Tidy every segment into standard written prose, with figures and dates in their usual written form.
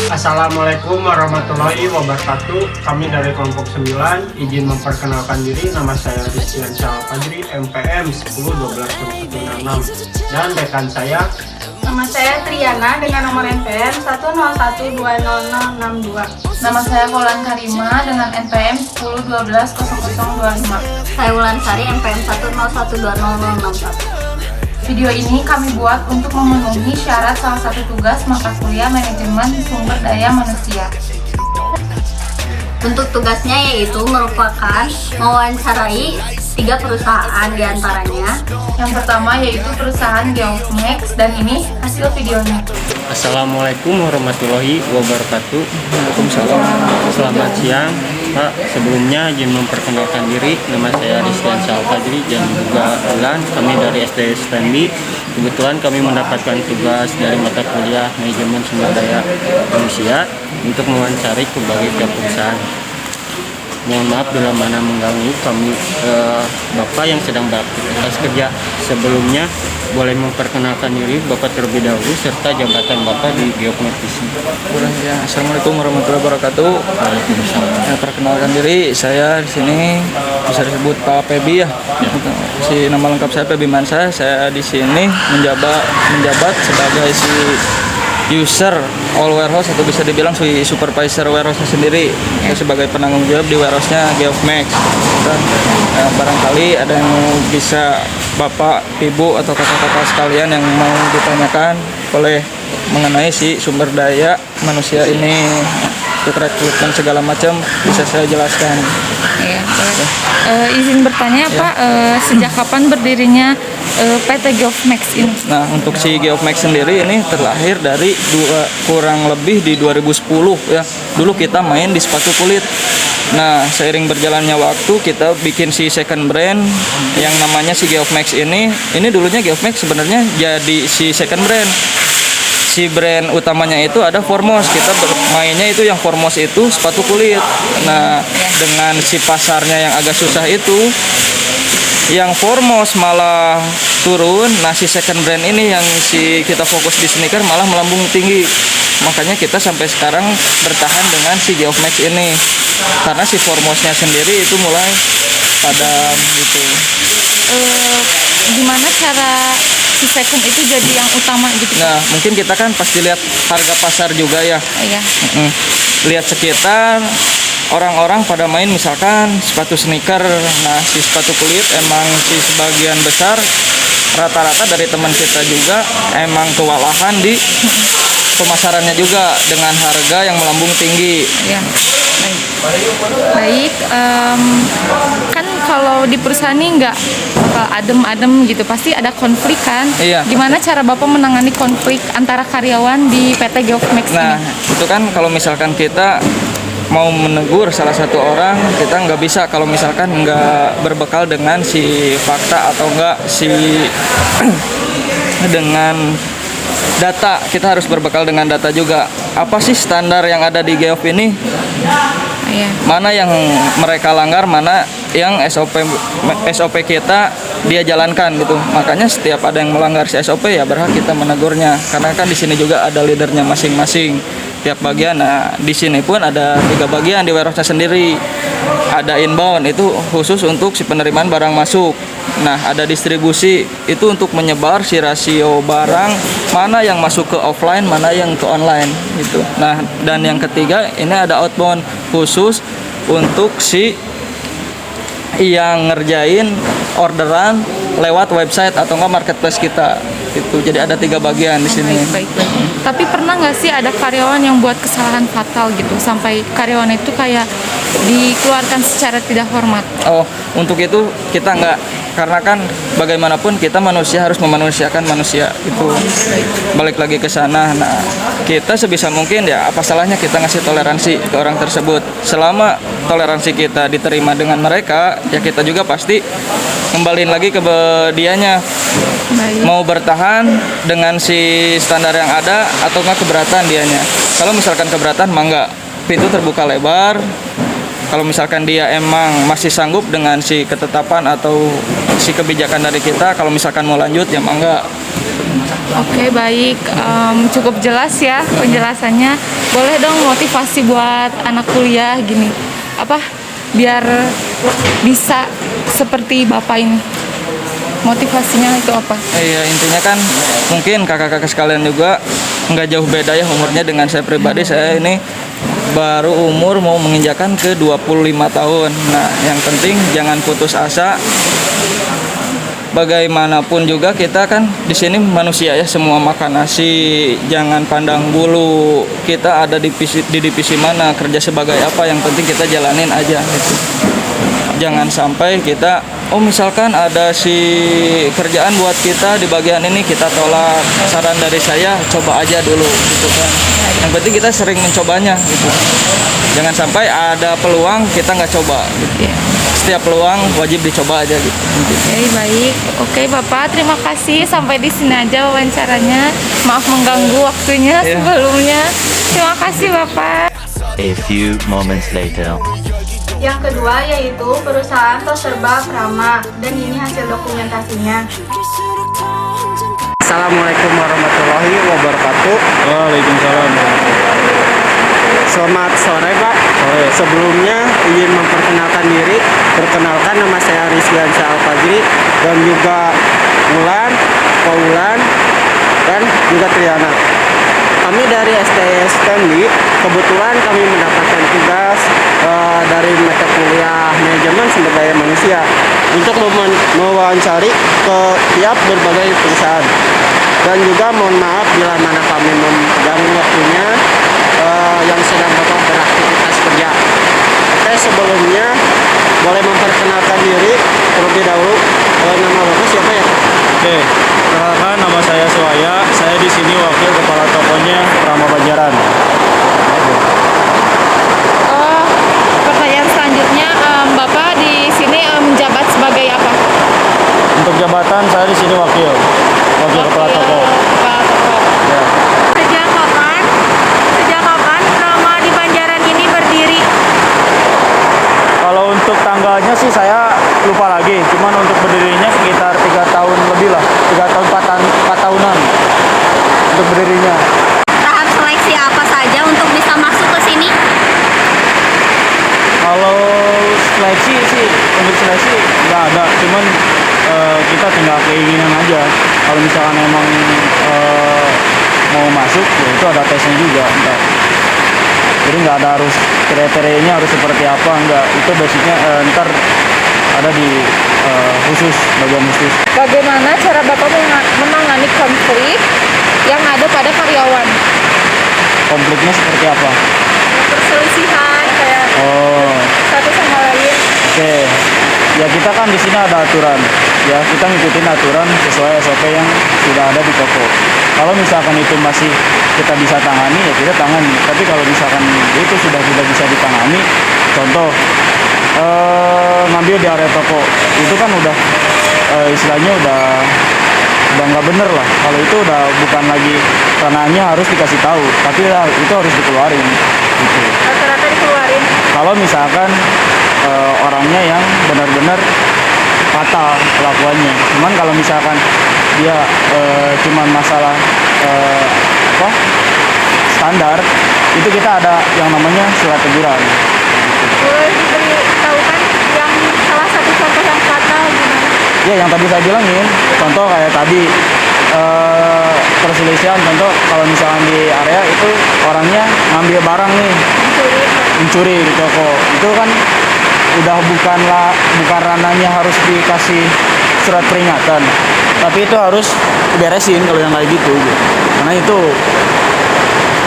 Assalamualaikum warahmatullahi wabarakatuh. Kami dari kelompok 9 izin memperkenalkan diri. Nama saya Rizkian Syal Fajri, MPM 10121666, dan rekan saya. Nama saya Triana dengan nomor NPM 101200062. Nama saya Wulan Karima dengan NPM 10120025. Saya Wulan Sari, NPM 1012061. Video ini kami buat untuk memenuhi syarat salah satu tugas mata kuliah manajemen sumber daya manusia. Untuk tugasnya yaitu merupakan mewawancarai 3 perusahaan diantaranya. Yang pertama yaitu perusahaan Geofmax, dan ini hasil videonya. Assalamualaikum warahmatullahi wabarakatuh. Waalaikumsalam. Selamat siang Pak. Sebelumnya izin memperkenalkan diri. Nama saya Rizkian Syal Fajri dan juga Wulan. Kami dari SD Stanley. Kebetulan kami mendapatkan tugas dari mata kuliah manajemen sumber daya manusia untuk mewawancari berbagai pihak perusahaan. Mohon maaf bila mana mengganggu kami Bapak yang sedang beraktivitas kerja. Sebelumnya boleh memperkenalkan diri Bapak terlebih dahulu serta jabatan Bapak di Geofmax di sini. Ya, Assalamualaikum warahmatullahi wabarakatuh. Waalaikumsalam. Ya, perkenalkan diri, saya di sini bisa disebut Pak Pebi ya. Si nama lengkap saya Pebi Mansa. Saya di sini menjabat sebagai si user all warehouse, atau bisa dibilang si supervisor warehouse sendiri, sebagai penanggung jawab di warehouse-nya Geofmax. Dan barangkali ada yang bisa Bapak, Ibu, atau kakak-kakak sekalian yang mau ditanyakan boleh mengenai si sumber daya manusia ini, untuk rekrutmen segala macam bisa saya jelaskan. Ya, boleh. Izin bertanya Pak, sejak kapan berdirinya PT Geofmax ini? Nah, untuk si Geofmax sendiri ini terlahir dari kurang lebih di 2010 ya. Dulu kita main di sepatu kulit. Nah, seiring berjalannya waktu kita bikin si second brand yang namanya si Geofmax ini. Ini dulunya Geofmax sebenarnya jadi si second brand. Si brand utamanya itu ada Formos. Kita mainnya itu yang Formos itu sepatu kulit. Nah, dengan si pasarnya yang agak susah itu, yang Formos malah turun. Nah, si second brand ini yang si kita fokus di sneaker malah melambung tinggi. Makanya kita sampai sekarang bertahan dengan si Geofmax ini, karena si Formosnya sendiri itu mulai padam gitu. Gimana cara si second itu jadi yang utama gitu? Nah, mungkin kita kan pasti lihat harga pasar juga ya. Iya. Lihat sekitar orang-orang pada main misalkan sepatu sneaker. Nah, si sepatu kulit emang si sebagian besar rata-rata dari teman kita juga emang kewalahan di pemasarannya juga dengan harga yang melambung tinggi. Ya, baik. Kan kalau di perusahaan ini nggak bakal adem-adem gitu, pasti ada konflik kan? Iya. Gimana cara Bapak menangani konflik antara karyawan di PT Geofmax Nah, ini? itu kan kalau misalkan kita mau menegur salah satu orang, kita nggak bisa kalau misalkan nggak berbekal dengan si fakta atau nggak si dengan data. Kita harus berbekal dengan data juga. Apa sih standar yang ada di Geof ini? Iya. Mana yang mereka langgar, mana yang SOP kita dia jalankan gitu. Makanya setiap ada yang melanggar si SOP ya berhak kita menegurnya. Karena kan di sini juga ada leadernya masing-masing tiap bagian. Nah, di sini pun ada 3 bagian di warehouse-nya sendiri. Ada inbound, itu khusus untuk si penerimaan barang masuk. Nah, ada distribusi, itu untuk menyebar si rasio barang mana yang masuk ke offline, mana yang ke online gitu. Nah, dan yang ketiga ini ada outbound, khusus untuk si yang ngerjain orderan lewat website atau enggak marketplace kita. Itu jadi ada 3 bagian di sini. Baik. Tapi pernah nggak sih ada karyawan yang buat kesalahan fatal gitu sampai karyawan itu kayak dikeluarkan secara tidak hormat? Oh, untuk itu kita nggak, karena kan bagaimanapun kita manusia harus memanusiakan manusia itu. Balik lagi ke sana. Nah, kita sebisa mungkin ya apa salahnya kita ngasih toleransi ke orang tersebut. Selama toleransi kita diterima dengan mereka, ya kita juga pasti kembaliin lagi ke dianya. Baik. Mau bertahan dengan si standar yang ada atau nggak keberatan dianya. Kalau misalkan keberatan mangga, pintu terbuka lebar. Kalau misalkan dia emang masih sanggup dengan si ketetapan atau si kebijakan dari kita, kalau misalkan mau lanjut ya mangga. Oke, baik. Cukup jelas ya penjelasannya. Boleh dong motivasi buat anak kuliah gini. Apa? Biar bisa seperti Bapak ini. Motivasinya itu apa? Iya, intinya kan mungkin kakak-kakak sekalian juga nggak jauh beda ya umurnya dengan saya pribadi. Saya ini baru umur mau menginjakan ke 25 tahun. Nah, yang penting jangan putus asa. Bagaimanapun juga kita kan di sini manusia ya, semua makan nasi, jangan pandang bulu kita ada di divisi mana, kerja sebagai apa, yang penting kita jalanin aja gitu. Jangan sampai kita misalkan ada si kerjaan buat kita di bagian ini kita tolak. Saran dari saya coba aja dulu gitu kan. Yang penting kita sering mencobanya gitu. Jangan sampai ada peluang kita nggak coba gitu. Setiap peluang wajib dicoba aja gitu. Oke, baik. Oke, Bapak, terima kasih. Sampai di sini aja wawancaranya. Maaf mengganggu waktunya sebelumnya. Terima kasih, Bapak. A few moments later. Yang kedua yaitu perusahaan Toserba Prama, dan ini hasil dokumentasinya. Assalamualaikum warahmatullahi wabarakatuh. Waalaikumsalam. Selamat sore Pak. Sebelumnya ingin memperkenalkan diri. Perkenalkan, nama saya Rizwan Syahal Fajri dan juga Mulan, Paulan, dan juga Triana. Kami dari STS Stanley, kebetulan kami mendapatkan tugas dari mata kuliah manajemen sumber daya manusia untuk mewawancari ke tiap berbagai perusahaan. Dan juga mohon maaf bila mana kami mengganggu waktunya yang sedang Bapak beraktivitas kerja. Oke, sebelumnya boleh memperkenalkan diri terlebih dahulu. Nama Bapak siapa ya? Oke, perkenalkan nama saya Suaya. Saya di sini wakil kepala tokonya Prama Banjaran. Pertanyaan selanjutnya, Bapak di sini menjabat sebagai apa? Untuk jabatan saya di sini wakil kepala toko. Kepala toko. Ya. Sejak kapan Prama di Banjaran ini berdiri? Kalau untuk tanggalnya sih saya lupa lagi. Cuman untuk berdirinya sekitar 3 tahun lebih lah. 3 tahun 4 tahunan untuk berdirinya. Tahap seleksi apa saja untuk bisa masuk ke sini? Kalau seleksi sih, untuk seleksi nggak ada. Cuman kita tinggal keinginan aja. Kalau misalkan emang mau masuk, ya itu ada tesnya juga. Enggak. Jadi nggak ada harus kriterianya harus seperti apa, enggak. Itu basicnya ntar ada di khusus, bagian khusus. Bagaimana cara Bapak menangani konflik yang ada pada karyawan? Konfliknya seperti apa? Perselisihan kayak satu sama lain. Oke, ya kita kan di sini ada aturan. Ya kita ngikutin aturan sesuai SOP yang sudah ada di toko. Kalau misalkan itu masih kita bisa tangani, ya kita tangani. Tapi kalau misalkan itu sudah tidak bisa ditangani, contoh ngambil di area toko, itu kan udah istilahnya udah nggak bener lah. Kalau itu udah bukan lagi ranahnya harus dikasih tahu, tapi itu harus dikeluarin. Gitu. Rata-rata dikeluarin. Kalau misalkan orangnya yang benar-benar fatal kelakuannya. Cuman kalau misalkan dia cuman masalah standar, itu kita ada yang namanya surat teguran. Boleh diberitahukan yang salah satu contoh yang fatal gimana? Ya yang tadi saya bilangin, contoh kayak tadi perselisihan, contoh kalau misalkan di area itu orangnya ngambil barang nih, mencuri di toko, itu kan udah bukan ranahnya harus dikasih surat peringatan, tapi itu harus diberesin kalau yang kayak gitu. Karena itu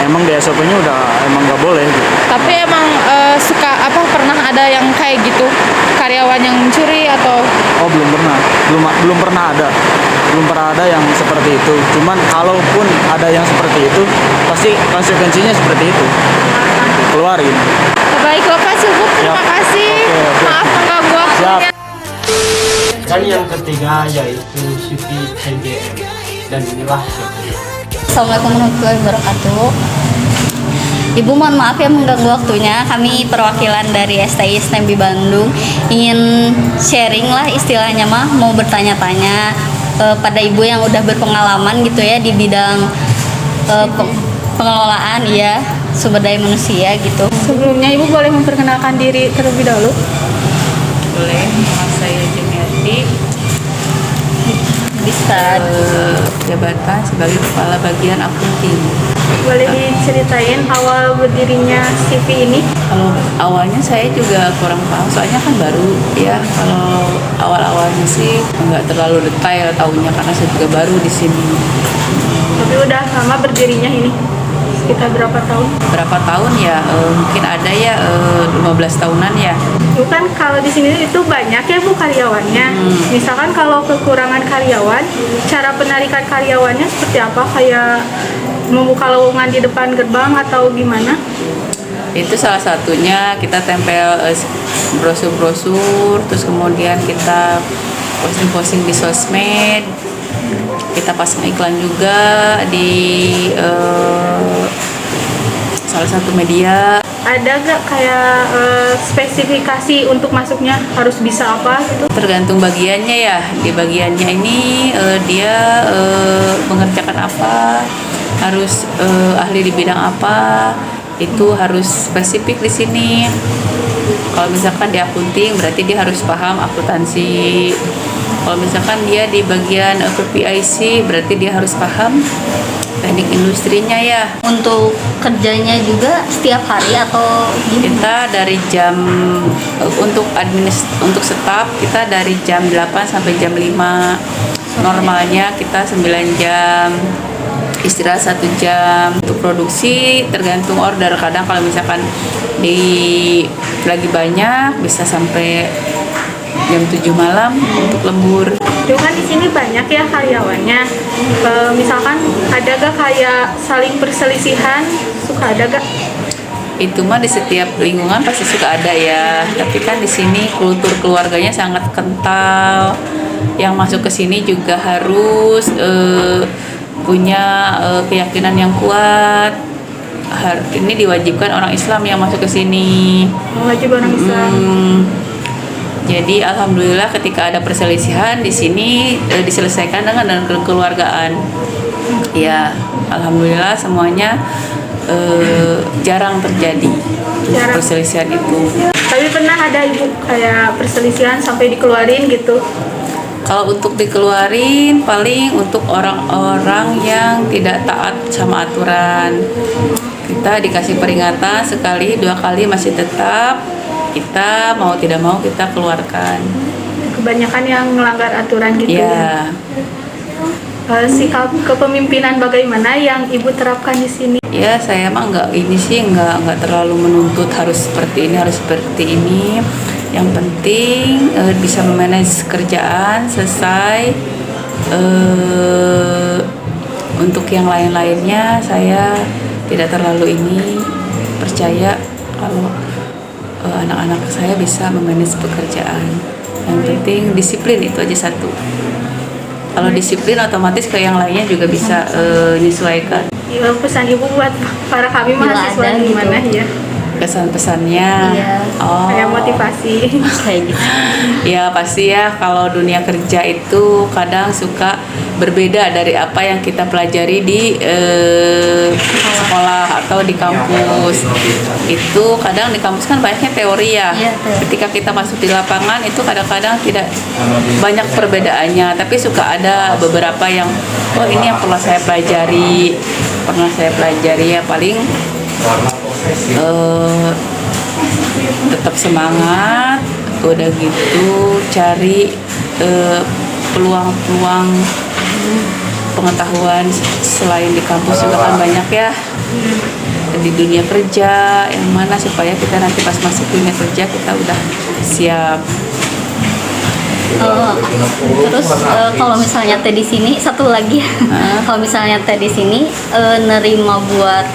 emang di SOP-nya udah emang nggak boleh gitu. Tapi emang pernah ada yang kayak gitu, karyawan yang mencuri atau? Oh belum pernah ada yang seperti itu. Cuman kalaupun ada yang seperti itu, pasti konsekuensinya seperti itu, keluarin. Baik Bapak, cukup, terima kasih. Oke. Maaf mengganggu waktunya. Dan yang ketiga yaitu Siti CGM. Dan inilah Assalamualaikum warahmatullahi wabarakatuh. Ibu mohon maaf ya mengganggu waktunya. Kami perwakilan dari STI STEMBI Bandung ingin sharing lah istilahnya mah, mau bertanya-tanya. pada ibu yang udah berpengalaman gitu ya di bidang pengelolaan ya sumber daya manusia gitu. Sebelumnya Ibu boleh memperkenalkan diri terlebih dahulu. Boleh, nama saya Jemiati, Bisa jabatan sebagai Kepala Bagian Akunting. Boleh diceritain awal berdirinya CV ini? Kalau awalnya saya juga kurang paham, soalnya kan baru ya. Kalau awal-awalnya sih nggak terlalu detail tahunya karena saya juga baru di sini. Tapi udah lama berdirinya ini? Sekitar berapa tahun? Berapa tahun ya? Mungkin ada ya 15 tahunan ya. Ibu kan kalau di sini itu banyak ya Bu karyawannya. Misalkan kalau kekurangan karyawan, cara penarikan karyawannya seperti apa? Kayak membuka lowongan di depan gerbang atau gimana? Itu salah satunya kita tempel brosur-brosur, terus kemudian kita posting-posting di sosmed, kita pasang iklan juga di salah satu media. Ada gak kayak spesifikasi untuk masuknya harus bisa apa gitu? Tergantung bagiannya ya. Di bagiannya ini dia mengerjakan apa, harus ahli di bidang apa, itu harus spesifik di sini. Kalau misalkan di akunting berarti dia harus paham akuntansi. Kalau misalkan dia di bagian PPIC berarti dia harus paham teknik industrinya ya. untuk kerjanya juga setiap hari atau gimana? Kita dari jam untuk staf kita dari jam 8 sampai jam 5. Normalnya kita 9 jam. Istirahat 1 jam. Untuk produksi tergantung order. Kadang kalau misalkan lagi banyak bisa sampai jam 7 malam untuk lembur. Itu kan di sini banyak ya karyawannya. Misalkan ada gak kayak saling perselisihan? Suka ada gak? Itu mah di setiap lingkungan pasti suka ada ya. Tapi kan di sini kultur keluarganya sangat kental. Yang masuk ke sini juga harus punya keyakinan yang kuat. Ini diwajibkan orang Islam yang masuk ke sini. Wajib orang Islam. Jadi alhamdulillah ketika ada perselisihan di sini diselesaikan dengan kekeluargaan. Ya, alhamdulillah semuanya jarang terjadi perselisihan itu. Tapi pernah ada Ibu kayak perselisihan sampai dikeluarin gitu? Kalau untuk dikeluarin paling untuk orang-orang yang tidak taat sama aturan. Kita dikasih peringatan sekali, 2 kali masih tetap, kita mau tidak mau kita keluarkan. Kebanyakan yang melanggar aturan gitu. Ya, Sikap kepemimpinan bagaimana yang Ibu terapkan di sini? ya saya mah nggak terlalu menuntut harus seperti ini, harus seperti ini. Yang penting bisa memanage kerjaan selesai. Untuk yang lain-lainnya saya tidak terlalu percaya kalau anak-anak saya bisa memanage pekerjaan. Yang penting disiplin, itu aja satu. Kalau disiplin otomatis ke yang lainnya juga bisa menyesuaikan. Ya, pesan Ibu buat para kami mahasiswa ada gimana gitu. ya? Kesan-pesannya. Iya. Oh. Kayak motivasi. Kayak gitu. Ya pasti ya, kalau dunia kerja itu kadang suka berbeda dari apa yang kita pelajari di sekolah atau di kampus. Itu kadang di kampus kan banyaknya teori ya. Iya, teori. Ketika kita masuk di lapangan itu kadang-kadang tidak banyak perbedaannya, tapi suka ada beberapa yang ini yang pernah saya pelajari ya. Paling tetap semangat, udah gitu cari peluang-peluang pengetahuan selain di kampus juga kan banyak ya, di dunia kerja yang mana supaya kita nanti pas masuk dunia kerja kita udah siap. Terus kalau misalnya teh di sini satu lagi, kalau misalnya teh di sini nerima buat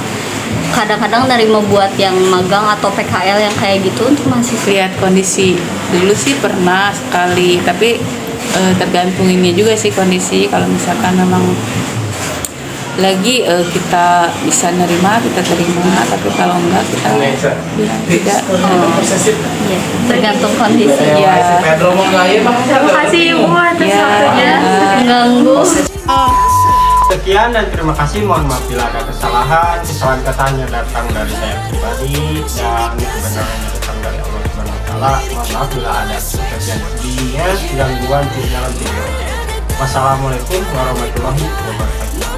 kadang-kadang nerima buat yang magang atau PKL yang kayak gitu untuk mahasiswa. Lihat kondisi, dulu sih pernah sekali, tapi tergantung ini juga sih kondisi. Kalau misalkan memang lagi kita bisa nerima, kita terima, tapi kalau enggak kita bilang tidak. Iya, tergantung kondisi. Ya. Terima kasih Ibu atas waktunya. mengganggu. Sekian dan terima kasih. Mohon maaf bila ada kesalahan. Kesalahan katanya datang dari saya pribadi dan kebenarannya datang dari Allah Subhanahu wa taala. Mohon maaf bila ada kejadian gangguan di dalam video. Wassalamualaikum warahmatullahi wabarakatuh.